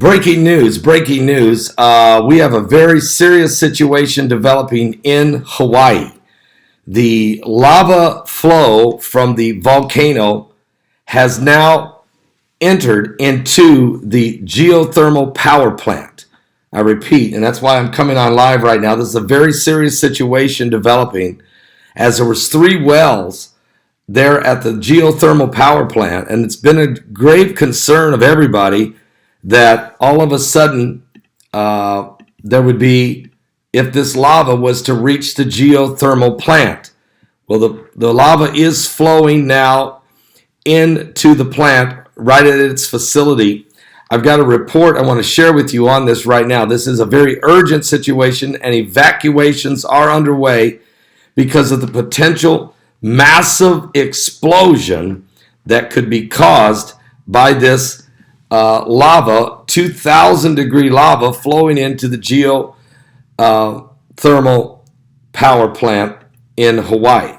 Breaking news, breaking news. We have a very serious situation developing in Hawaii. The lava flow from the volcano has now entered into the geothermal power plant. I repeat, and that's why I'm coming on live right now. This is a very serious situation developing, as there was 3 wells there at the geothermal power plant, and it's been a grave concern of everybody that all of a sudden there would be, if this lava was to reach the geothermal plant. Well, the lava is flowing now into the plant right at its facility. I've got a report I want to share with you on this right now. This is a very urgent situation, and evacuations are underway because of the potential massive explosion that could be caused by this lava, 2,000 degree lava flowing into the geothermal power plant in Hawaii.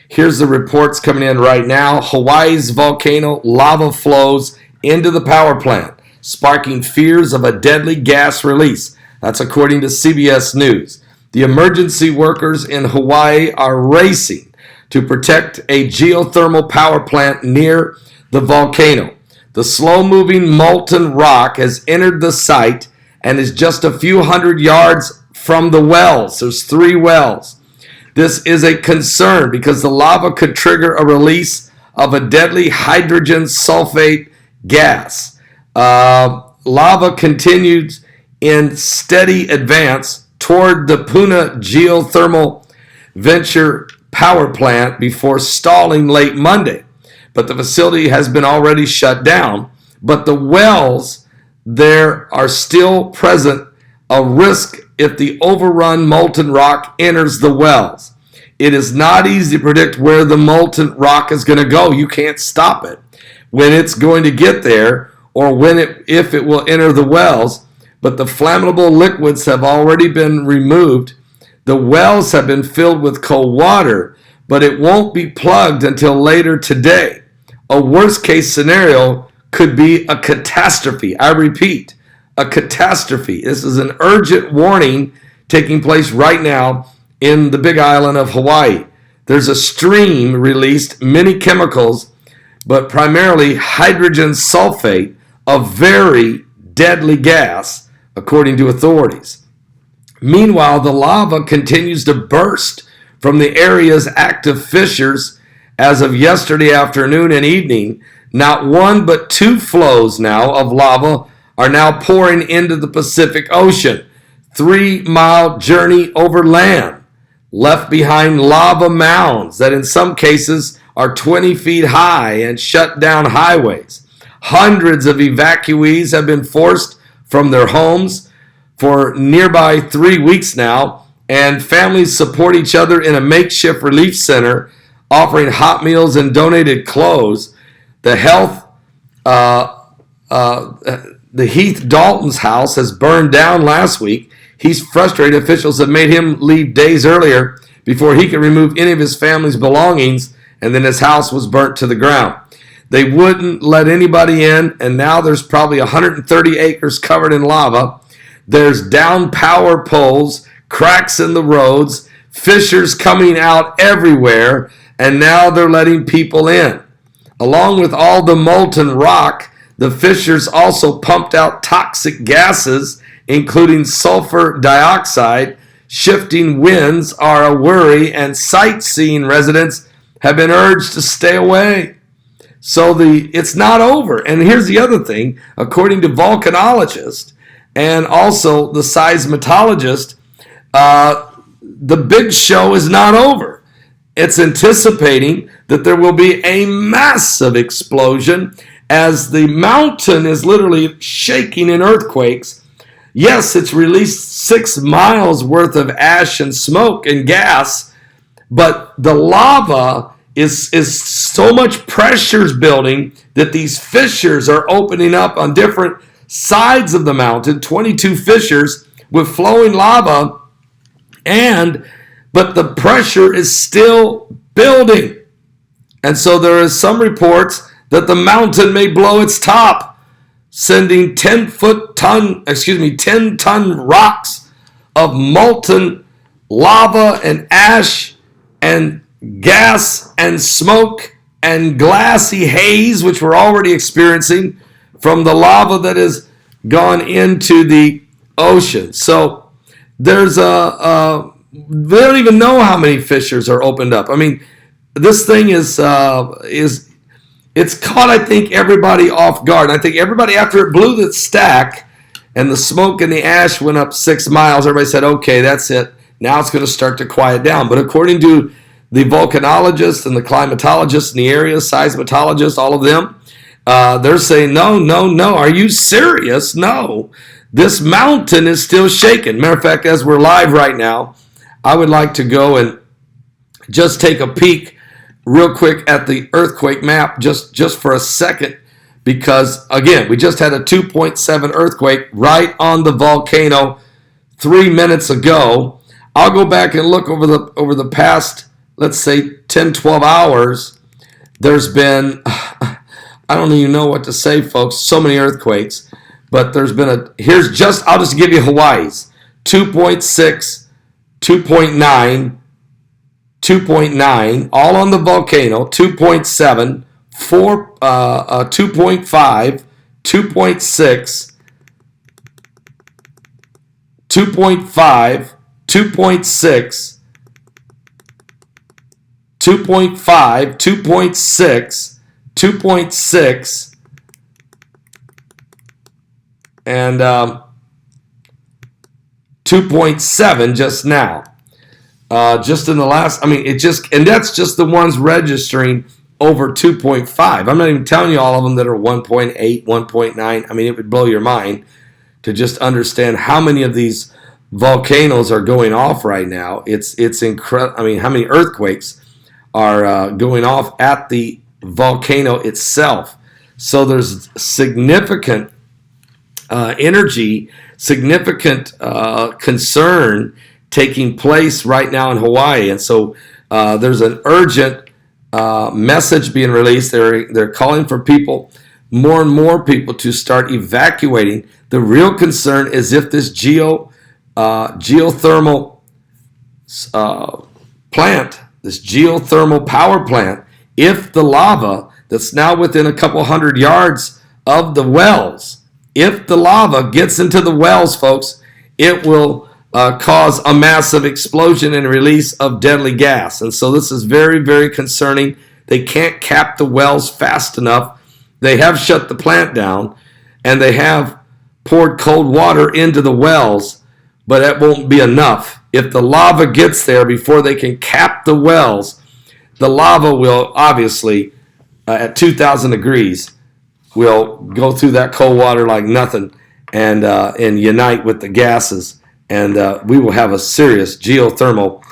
Here's the reports coming in right now. Hawaii's volcano lava flows into the power plant, sparking fears of a deadly gas release. That's according to CBS News. The emergency workers in Hawaii are racing to protect a geothermal power plant near the volcano. The slow-moving molten rock has entered the site and is just a few hundred yards from the wells. There's 3 wells. This is a concern because the lava could trigger a release of a deadly hydrogen sulfate gas. Lava continues in steady advance toward the Puna Geothermal Venture power plant before stalling late Monday. But the facility has been already shut down. But the wells there are still present, a risk if the overrun molten rock enters the wells. It is not easy to predict where the molten rock is going to go. You can't stop it when it's going to get there or if it will enter the wells. But the flammable liquids have already been removed. The wells have been filled with cold water, but it won't be plugged until later today. A worst-case scenario could be a catastrophe. I repeat, a catastrophe. This is an urgent warning taking place right now in the Big Island of Hawaii. There's a stream released many chemicals, but primarily hydrogen sulfate, a very deadly gas, according to authorities. Meanwhile, the lava continues to burst from the area's active fissures. As of yesterday afternoon and evening, not 1 but 2 flows now of lava are now pouring into the Pacific Ocean. 3-mile journey over land left behind lava mounds that in some cases are 20 feet high and shut down highways. Hundreds of evacuees have been forced from their homes for nearby 3 weeks now, and families support each other in a makeshift relief center offering hot meals and donated clothes. The Heath Dalton's house has burned down last week. He's frustrated. Officials have made him leave days earlier before he could remove any of his family's belongings, and then his house was burnt to the ground. They wouldn't let anybody in, and now there's probably 130 acres covered in lava. There's down power poles, cracks in the roads, fissures coming out everywhere, and now they're letting people in. Along with all the molten rock, the fissures also pumped out toxic gases, including sulfur dioxide. Shifting winds are a worry, and sightseeing residents have been urged to stay away. So it's not over. And here's the other thing. According to volcanologists and also the seismologist, the big show is not over. It's anticipating that there will be a massive explosion as the mountain is literally shaking in earthquakes. Yes, it's released 6 miles worth of ash and smoke and gas, but the lava is so much pressure is building that these fissures are opening up on different sides of the mountain, 22 fissures with flowing lava, but the pressure is still building. And so there is some reports that the mountain may blow its top. sending 10-ton rocks of molten lava and ash and gas and smoke and glassy haze, which we're already experiencing from the lava that has gone into the ocean. So there's we don't even know how many fissures are opened up. I mean, this thing is it's caught, I think, everybody off guard. And I think everybody, after it blew the stack and the smoke and the ash went up 6 miles, everybody said, okay, that's it. Now it's going to start to quiet down. But according to the volcanologists and the climatologists in the area, seismologists, all of them, they're saying, no. Are you serious? No. This mountain is still shaking. Matter of fact, as we're live right now, I would like to go and just take a peek real quick at the earthquake map just for a second, because again, we just had a 2.7 earthquake right on the volcano 3 minutes ago. I'll go back and look over the past, let's say, 10-12 hours. There's been, I don't even know what to say, folks, so many earthquakes, but there's been I'll just give you Hawaii's 2.6, 2.9, 2.9, all on the volcano, 2.7, 2.5, 2.6, 2.5, 2.6, 2.5, 2.6, 2.6, and 2.7 just now. Just in the last, and that's just the ones registering over 2.5. I'm not even telling you all of them that are 1.8, 1.9. It would blow your mind to just understand how many of these volcanoes are going off right now. It's incredible. How many earthquakes are going off at the volcano itself. So there's significant energy, significant concern taking place right now in Hawaii. And so there's an urgent message being released. They're calling for more and more people to start evacuating. The real concern is if this geothermal plant, this geothermal power plant, if the lava that's now within a couple hundred yards of the wells, if the lava gets into the wells, folks, it will cause a massive explosion and release of deadly gas. And so this is very, very concerning. They can't cap the wells fast enough. They have shut the plant down, and they have poured cold water into the wells, but that won't be enough. If the lava gets there before they can cap the wells, the lava will obviously, at 2,000 degrees, will go through that cold water like nothing and unite with the gases. And we will have a serious geothermal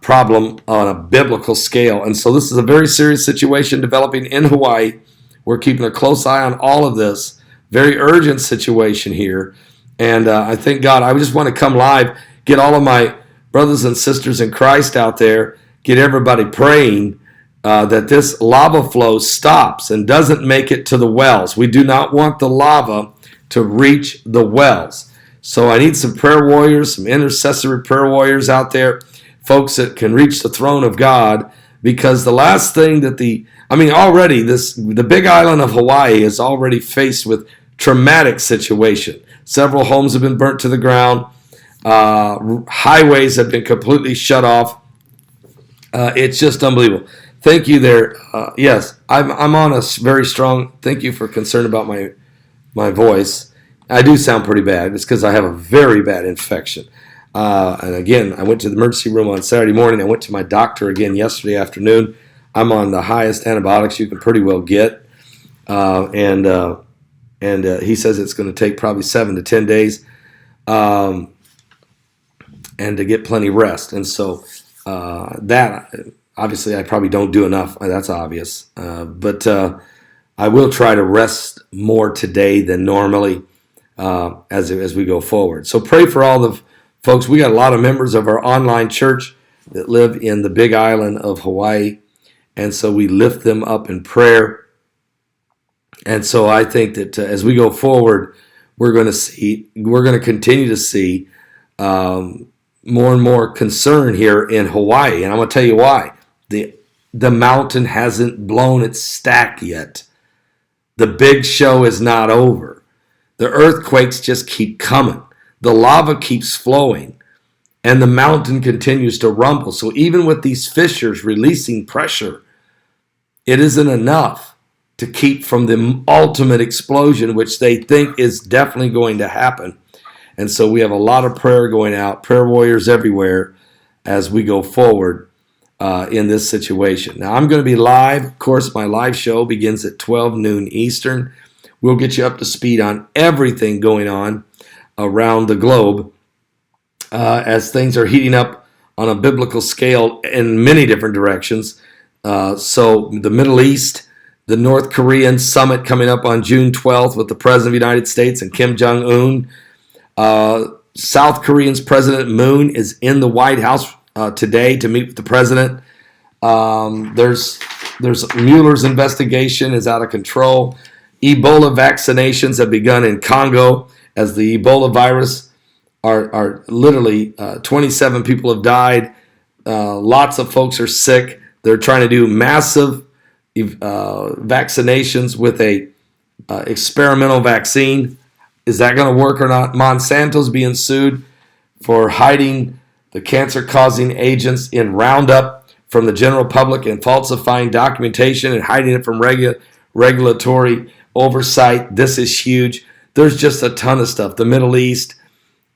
problem on a biblical scale. And so this is a very serious situation developing in Hawaii. We're keeping a close eye on all of this. Very urgent situation here. And I thank God. I just want to come live, get all of my brothers and sisters in Christ out there, get everybody praying that this lava flow stops and doesn't make it to the wells. We do not want the lava to reach the wells. So I need some prayer warriors, some intercessory prayer warriors out there, folks that can reach the throne of God, because the last thing that already the big island of Hawaii is already faced with traumatic situation. Several homes have been burnt to the ground. Highways have been completely shut off. It's just unbelievable. Thank you there. Yes, I'm on a very strong, thank you for concern about my voice. I do sound pretty bad. It's because I have a very bad infection. And again, I went to the emergency room on Saturday morning. I went to my doctor again yesterday afternoon. I'm on the highest antibiotics you can pretty well get. And he says it's going to take probably 7 to 10 days and to get plenty of rest. And so that, obviously, I probably don't do enough. That's obvious. But I will try to rest more today than normally as we go forward. So pray for all the folks. We got a lot of members of our online church that live in the big island of Hawaii. And so we lift them up in prayer. And so I think that as we go forward, we're going to continue to see more and more concern here in Hawaii. And I'm going to tell you why. The mountain hasn't blown its stack yet. The big show is not over. The earthquakes just keep coming. The lava keeps flowing. And the mountain continues to rumble. So even with these fissures releasing pressure, it isn't enough to keep from the ultimate explosion, which they think is definitely going to happen. And so we have a lot of prayer going out, prayer warriors everywhere as we go forward in this situation. Now, I'm going to be live. Of course, my live show begins at 12 noon Eastern. We'll get you up to speed on everything going on around the globe as things are heating up on a biblical scale in many different directions. So the Middle East, the North Korean summit coming up on June 12th with the President of the United States and Kim Jong-un. South Korean's President Moon is in the White House today to meet with the president. There's Mueller's investigation is out of control. Ebola vaccinations have begun in Congo as the Ebola virus are literally 27 people have died. Lots of folks are sick. They're trying to do massive vaccinations with a experimental vaccine. Is that going to work or not? Monsanto's being sued for hiding the cancer-causing agents in Roundup from the general public and falsifying documentation and hiding it from regulatory oversight. This is huge. There's just a ton of stuff. The Middle East,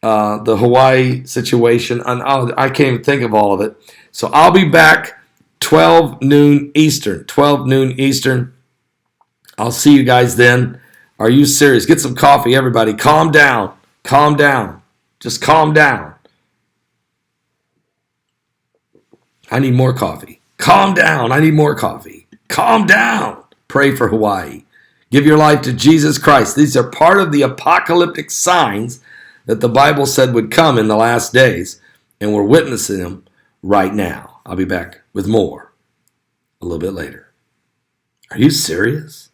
the Hawaii situation, and I can't even think of all of it. So I'll be back 12 noon Eastern. 12 noon Eastern. I'll see you guys then. Are you serious? Get some coffee, everybody. Calm down. Calm down. Just calm down. I need more coffee. Calm down. I need more coffee. Calm down. Pray for Hawaii. Give your life to Jesus Christ. These are part of the apocalyptic signs that the Bible said would come in the last days, and we're witnessing them right now. I'll be back with more a little bit later. Are you serious?